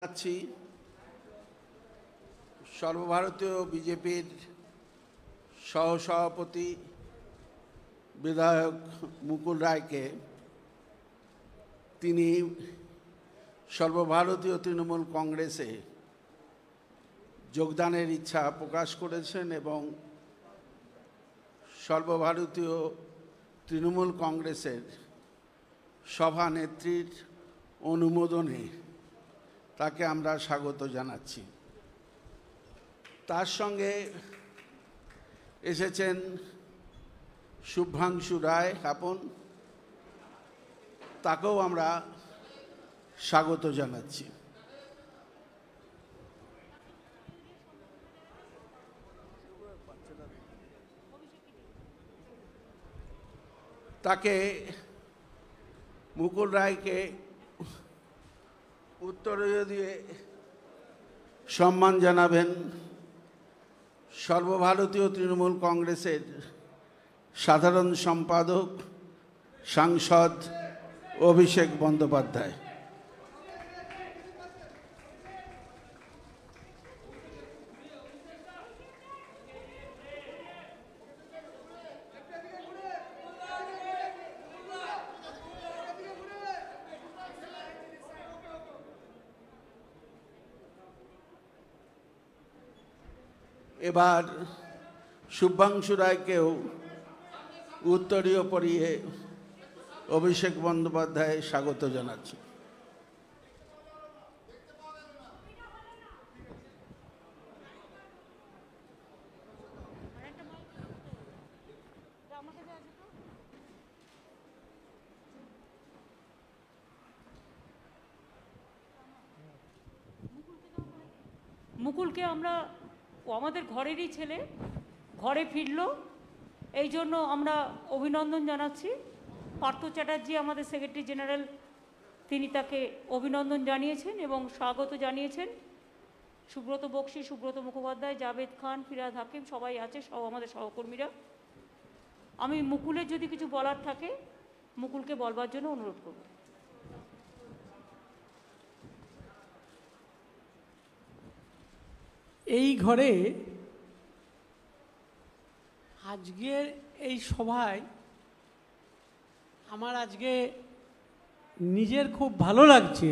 আছি সর্বভারতীয় বিজেপির সহসভাপতি বিধায়ক মুকুল রায়কে তিনি সর্বভারতীয় তৃণমূল কংগ্রেসে যোগদানের ইচ্ছা প্রকাশ করেছেন এবং সর্বভারতীয় তৃণমূল কংগ্রেসের সভানেত্রীর অনুমোদনে তাকে আমরা স্বাগত জানাচ্ছি। তার সঙ্গে এসেছেন শুভাংশু রায় আপন, তাকেও আমরা স্বাগত জানাচ্ছি। তাকে মুকুল রায়কে উত্তরীয় দিয়ে সম্মান জানাবেন সর্বভারতীয় তৃণমূল কংগ্রেসের সাধারণ সম্পাদক সাংসদ অভিষেক বন্দ্যোপাধ্যায়। এবার শুভাংশু রায়কেও উত্তরীয় পরিয়ে অভিষেক বন্দ্যোপাধ্যায় স্বাগত জানাচ্ছি। মুকুলকে আমরা আমাদের ঘরেরই ছেলে, ঘরে ফিরল, এই জন্য আমরা অভিনন্দন জানাচ্ছি। পার্থ চ্যাটার্জি আমাদের সেক্রেটারি জেনারেল, তিনি তাকে অভিনন্দন জানিয়েছেন এবং স্বাগত জানিয়েছেন। সুব্রত বক্সী, সুব্রত মুখোপাধ্যায়, জাভেদ খান, ফিরাদ হাকিম সবাই আছে, সব আমাদের সহকর্মীরা। আমি মুকুলের যদি কিছু বলার থাকে মুকুলকে বলবার জন্য অনুরোধ করব। এই ঘরে আজকের এই সভায় আমার আজকে নিজের খুব ভালো লাগছে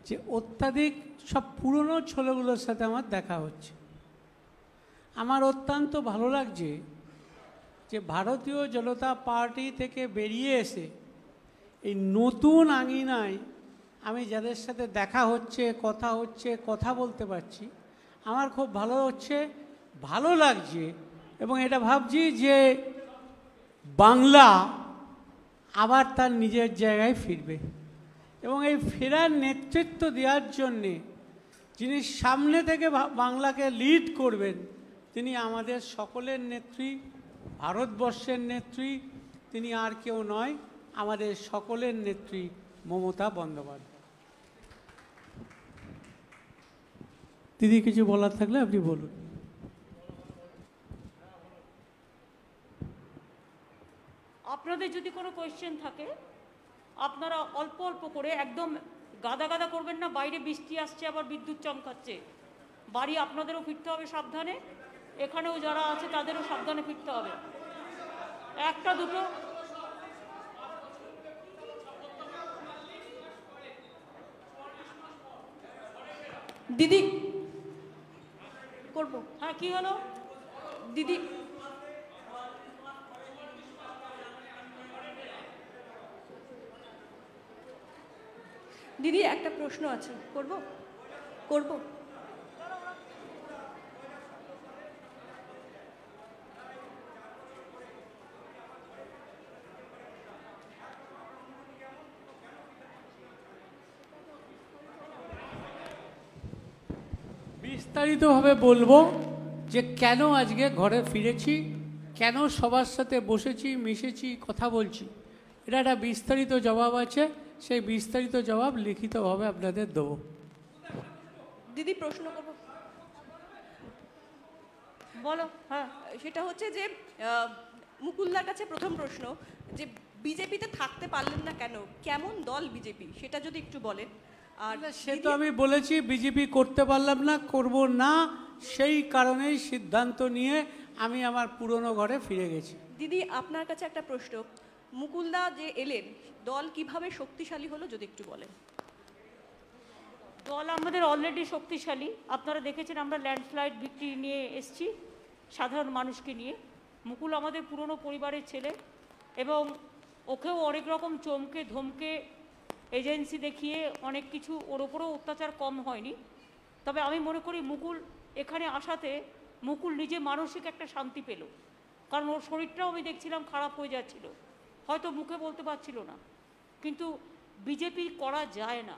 যে অত্যাধিক সব পুরনো ছেলেগুলোর সাথে আমার দেখা হচ্ছে। আমার অত্যন্ত ভালো লাগছে যে ভারতীয় জনতা পার্টি থেকে বেরিয়ে এসে এই নতুন আঙিনায় আমি যাদের সাথে দেখা হচ্ছে, কথা বলতে পারছি, আমার খুব ভালো লাগছে এবং এটা ভাবছি যে বাংলা আবার তার নিজের জায়গায় ফিরবে এবং এই ফেরার নেতৃত্ব দেওয়ার জন্যে যিনি সামনে থেকে বাংলাকে লিড করবেন তিনি আমাদের সকলের নেত্রী, ভারতবর্ষের নেত্রী, তিনি আর কেউ নয়, আমাদের সকলের নেত্রী মমতা বন্দ্যোপাধ্যায়। দিদি কিছু বলার থাকলে আপনি বলুন। আপনাদের যদি কোনো কোয়েশ্চেন থাকে আপনারা অল্প অল্প করে, একদম গাদা গাদা করবেন না। বাইরে বৃষ্টি আসছে, আবার বিদ্যুৎ চমকাচ্ছে, বাড়ি আপনাদেরও ফিরতে হবে সাবধানে, এখানেও যারা আছে তাদেরও সাবধানে ফিরতে হবে। একটা দুটো দিদি করবো। হ্যাঁ, কি হলো দিদি? দিদি একটা প্রশ্ন আছে, করব? বিস্তারিতভাবে বলবো যে কেন আজকে ঘরে ফিরেছি, কেন সবার সাথে বসেছি, মিশেছি, কথা বলছি। এটা একটা বিস্তারিত জবাব আছে, সেই বিস্তারিত জবাব লিখিতভাবে আপনাদের দেবো। দিদি প্রশ্ন করব, বলো। হ্যাঁ, সেটা হচ্ছে যে মুকুলদার কাছে প্রথম প্রশ্ন, যে বিজেপিতে থাকতে পারলেন না কেন, কেমন দল বিজেপি, সেটা যদি একটু বলেন। আর সে তো আমি বলেছি বিজেপি করতে পারলাম না, করব না, সেই কারণেই সিদ্ধান্ত নিয়ে আমি আমার পুরনো ঘরে ফিরে গেছি। দিদি আপনার কাছে একটা প্রশ্ন, মুকুলদা যে এলেন, দল কিভাবে শক্তিশালী হলো যদি একটু বলেন। দল আমাদের অলরেডি শক্তিশালী। আপনারা দেখেছেন আমরা ল্যান্ডস্লাইড ভিক্টরি নিয়ে এসেছি সাধারণ মানুষকে নিয়ে। মুকুল আমাদের পুরনো পরিবারের ছেলে এবং ওকেও অনেক রকম চমকে ধমকে এজেন্সি দেখিয়ে অনেক কিছু ওর ওপরেও অত্যাচার কম হয়নি। তবে আমি মনে করি মুকুল এখানে আসাতে মুকুল নিজে মানসিক একটা শান্তি পেল, কারণ ওর শরীরটাও আমি দেখছিলাম খারাপ হয়ে যাচ্ছিল, হয়তো মুখে বলতে পারছিল না। কিন্তু বিজেপি করা যায় না,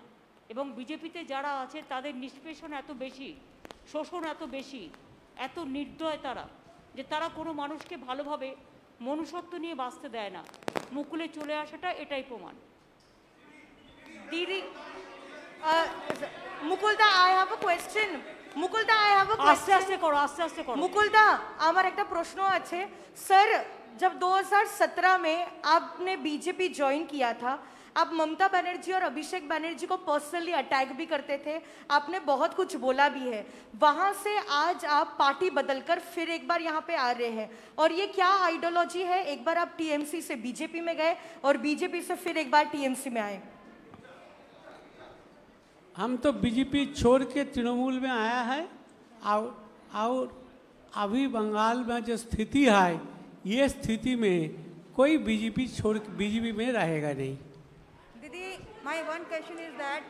এবং বিজেপিতে যারা আছে তাদের নিষ্পেষণ এত বেশি, শোষণ এত বেশি, এত নির্দয় তারা, যে তারা কোনো মানুষকে ভালোভাবে মনুষ্যত্ব নিয়ে বাঁচতে দেয় না। মুকুলে চলে আসাটা এটাই প্রমাণ। Didi, Mukulda, I have a question. Mukulda, I have a আস্তে question. আস্তে করো, আস্তে আস্তে করো। मुकुलदा, আমার একটা প্রশ্ন আছে सर, जब 2017 में आपने बीजेपी ज्वाइन किया था, आप ममता बनर्जी और अभिषेक बनर्जी को पर्सनली अटैक भी करते थे, आपने बहुत कुछ बोला भी है। वहां से आज आप पार्टी बदलकर फिर एक बार यहाँ पे आ रहे हैं, और ये क्या आइडियोलॉजी है? एक बार आप टीएमसी से बीजेपी में गए और बीजेपी से फिर एक बार टीएमसी में आए। हम तो बीजेपी छोड़ के तृणमूल में आया है, और अभी बंगाल में जो स्थिति है, ये स्थिति में कोई बीजेपी छोड़ बीजेपी में रहेगा नहीं। Didi, my one question is that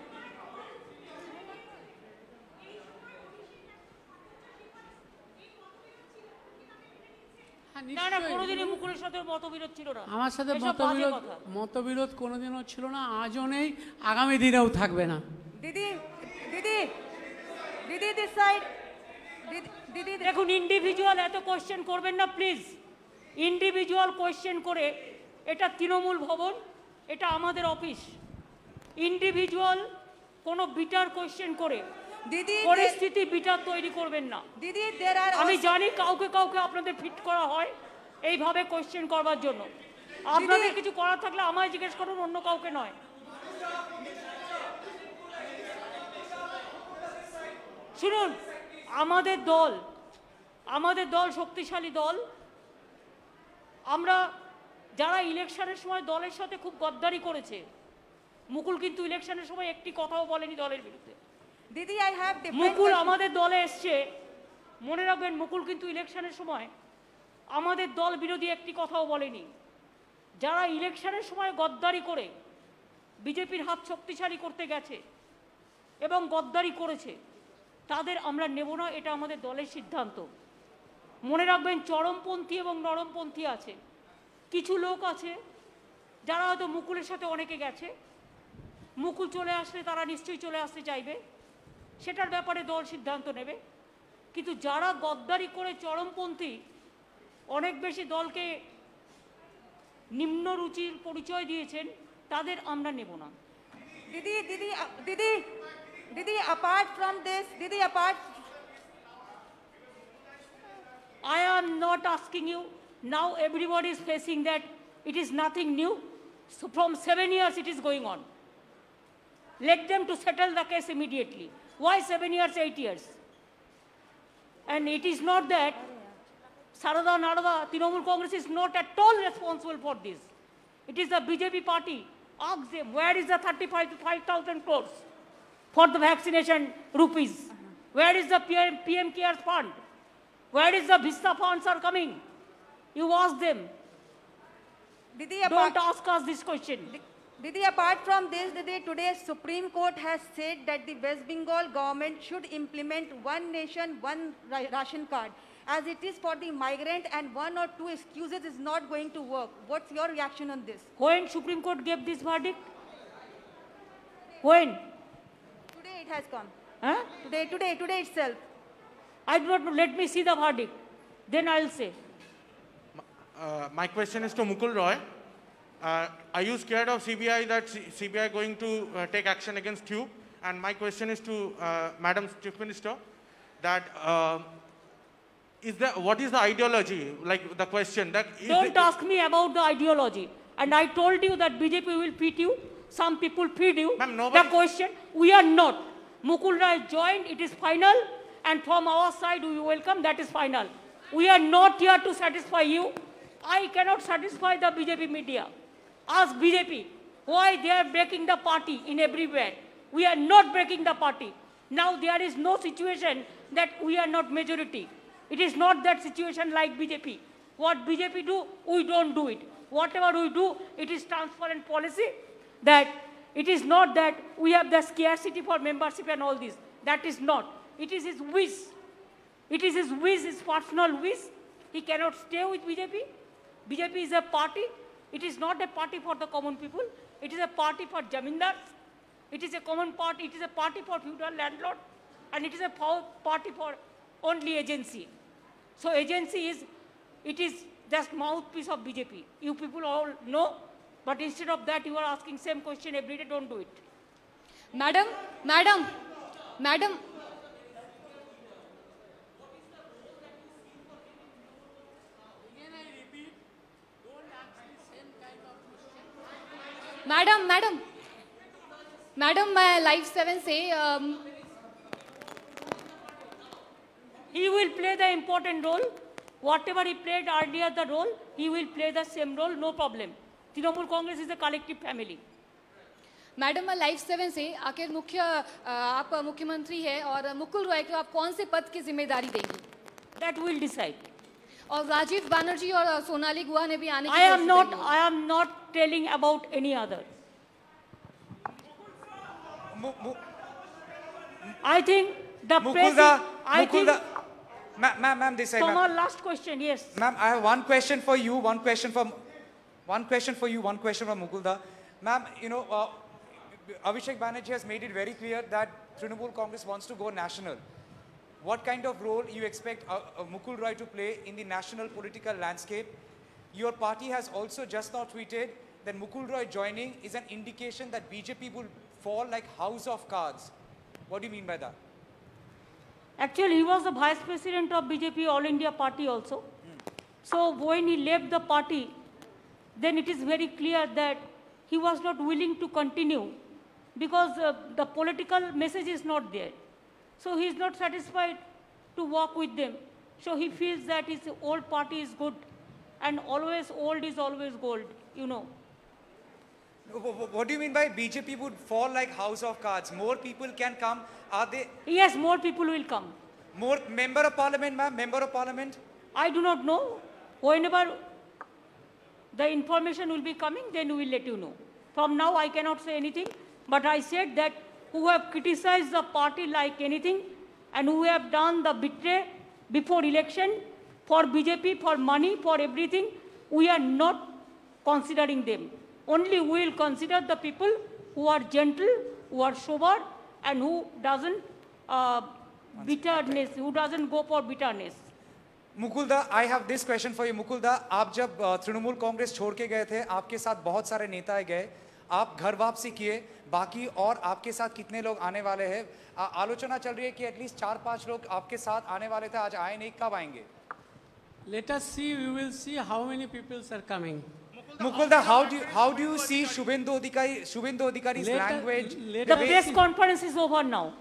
না না, কোনোদিনই মুকুলের সাথে মতবিরোধ ছিল না। আমার সাথে এসব বাজে কথা। মতবিরোধ কোনোদিনও ছিল না, আজও নেই, আগামী দিনেও থাকবে না। Didi, this side. Didi, দেখুন, ইন্ডিভিজুয়াল এত কোয়েশ্চেন করবেন না প্লিজ। ইন্ডিভিজুয়াল কোয়েশ্চেন করে, এটা তৃণমূল ভবন, এটা আমাদের অফিস। ইন্ডিভিজুয়াল কোনো বিটার কোয়েশ্চেন করে Didi, পরিস্থিতি বিটার তৈরি করবেন না। Didi, there are আমি also, জানি কাউকে কাউকে আপনাদের ফিট করা হয় এইভাবে কোয়েশ্চেন করবার জন্য। আপনাদের কিছু করার থাকলে আমায় জিজ্ঞেস করুন, অন্য কাউকে নয়। শুনুন, আমাদের দল শক্তিশালী দল। আমরা যারা ইলেকশনের সময় দলের সাথে খুব গদ্দারি করেছে, মুকুল কিন্তু ইলেকশনের সময় একটি কথাও বলেনি দলের বিরুদ্ধে। Didi, I have different Mukul questions. আমাদের দলে এসছে, মনে রাখবেন, মুকুল কিন্তু ইলেকশনের সময় আমাদের দল বিরোধী একটি কথাও বলেনি। যারা ইলেকশনের সময় গদ্দারি করে বিজেপির হাত শক্তিশালী করতে গেছে এবং গদ্দারি করেছে, তাদের আমরা নেব না, এটা আমাদের দলের সিদ্ধান্ত। মনে রাখবেন, চরমপন্থী এবং নরমপন্থী আছে। কিছু লোক আছে যারা হয়তো মুকুলের সাথে অনেকে গেছে, মুকুল চলে আসলে তারা নিশ্চয়ই চলে আসতে চাইবে, সেটার ব্যাপারে দল সিদ্ধান্ত নেবে। কিন্তু যারা গদ্দারি করে চরমপন্থী, অনেক বেশি দলকে নিম্ন রুচির পরিচয় দিয়েছেন, তাদের আমরা নেব না। Didi, apart from this, I am not asking you. Now everybody is facing that it is nothing new. So from 7 years it is going on. Let them to settle the case immediately. Why 7 years, 8 years? And it is not that Sarada Narada, Trinamool Congress is not at all responsible for this. It is the BJP party. Ask them, where is the 35,000 crores for the vaccination rupees? Where is the PM Cares Fund? Where is the Vista funds are coming? You ask them. Didi, Don't ask us this question. Didi, apart from this, Didi, today Supreme Court has said that the West Bengal government should implement one nation, one ration card, as it is for the migrant, and one or two excuses is not going to work. What's your reaction on this? When Supreme Court gave this verdict? When? Today it has come. Huh? Today itself. I do not know. Let me see the verdict. Then I'll say. My question is to Mukul Roy. Are you scared of CBI, that CBI going to take action against you? And my question is to Madam Chief Minister, that what is the ideology? Like the question that Don't ask me about the ideology. And I told you that BJP will beat you. some people feed you. Ma'am, The nobody- question, we are not. Mukul Roy joined, it is final, and from our side we welcome, that is final. We are not here to satisfy you. I cannot satisfy the BJP media. Ask BJP why they are breaking the party in everywhere. We are not breaking the party. Now there is no situation that we are not majority. It is not that situation like BJP. What BJP do, we don't do it. Whatever we do, it is transparent policy that it is not that we have the scarcity for membership and all this. That is not. It is his wish. It is his wish, his personal wish. He cannot stay with BJP. BJP is a party. It is not a party for the common people. It is a party for jamindars. It is a common party. It is a party for feudal landlord. And it is a party for only agency. So agency is, it is just mouthpiece of BJP. You people all know. But instead of that, you are asking same question every day. Don't do it. Madam. Madam, my Live 7 say, He will play the important role. Whatever he played earlier the role, he will play the same role, no problem. Trinamool Congress is a collective family. Madam मैं live 7 से आखिर आप मुख्यमंत्री है और मुकुल रॉय को आप कौन से पद की जिम्मेदारी देंगी? That will decide. और राजीव बनर्जी और सोनाली गुहा ने भी आने की I am कोशिश की। not telling about any other. I think the president. I think. Ma'am, this side. Tomorrow, last question, yes. Ma'am, I have one question for you, one question for Mukulda. Ma'am, you know, Abhishek Banerjee has made it very clear that Trinamool Congress wants to go national. What kind of role you expect Mukul Roy to play in the national political landscape? Your party has also just now tweeted that Mukul Roy joining is an indication that BJP will fall like house of cards. What do you mean by that? Actually, he was the vice president of BJP All India Party also. So when he left the party, then it is very clear that he was not willing to continue because the political message is not there. So he is not satisfied to work with them. So he feels that his old party is good and always old is always gold, you know. What do you mean by BJP would fall like house of cards? More people can come. Are they? Yes, more people will come. More member of parliament, ma'am? Member of parliament? I do not know. Whenever the information will be coming, then we will let you know. From now, I cannot say anything. But I said that who have criticized the party like anything and who have done the betray before election for BJP, for money, for everything, we are not considering them. Only we will consider the people who are gentle, who are sober, and who doesn't bitterness, who doesn't go for bitterness. मुकुलदा, I have this question for you. मुकुलदा, आप जब तृणमूल कांग्रेस छोड़ के गए थे, आपके साथ बहुत सारे नेता गए, आप घर वापसी किए, बाकी और आपके साथ कितने लोग आने वाले हैं? आलोचना चल रही है कि एटलीस्ट 4-5 लोग आपके साथ आने वाले थे, आज आए नहीं, कब आएंगे? Let us see, we will see how many people are coming. Mukulda, how do you see Shubhendu Adhikari's language? The press conference is over now.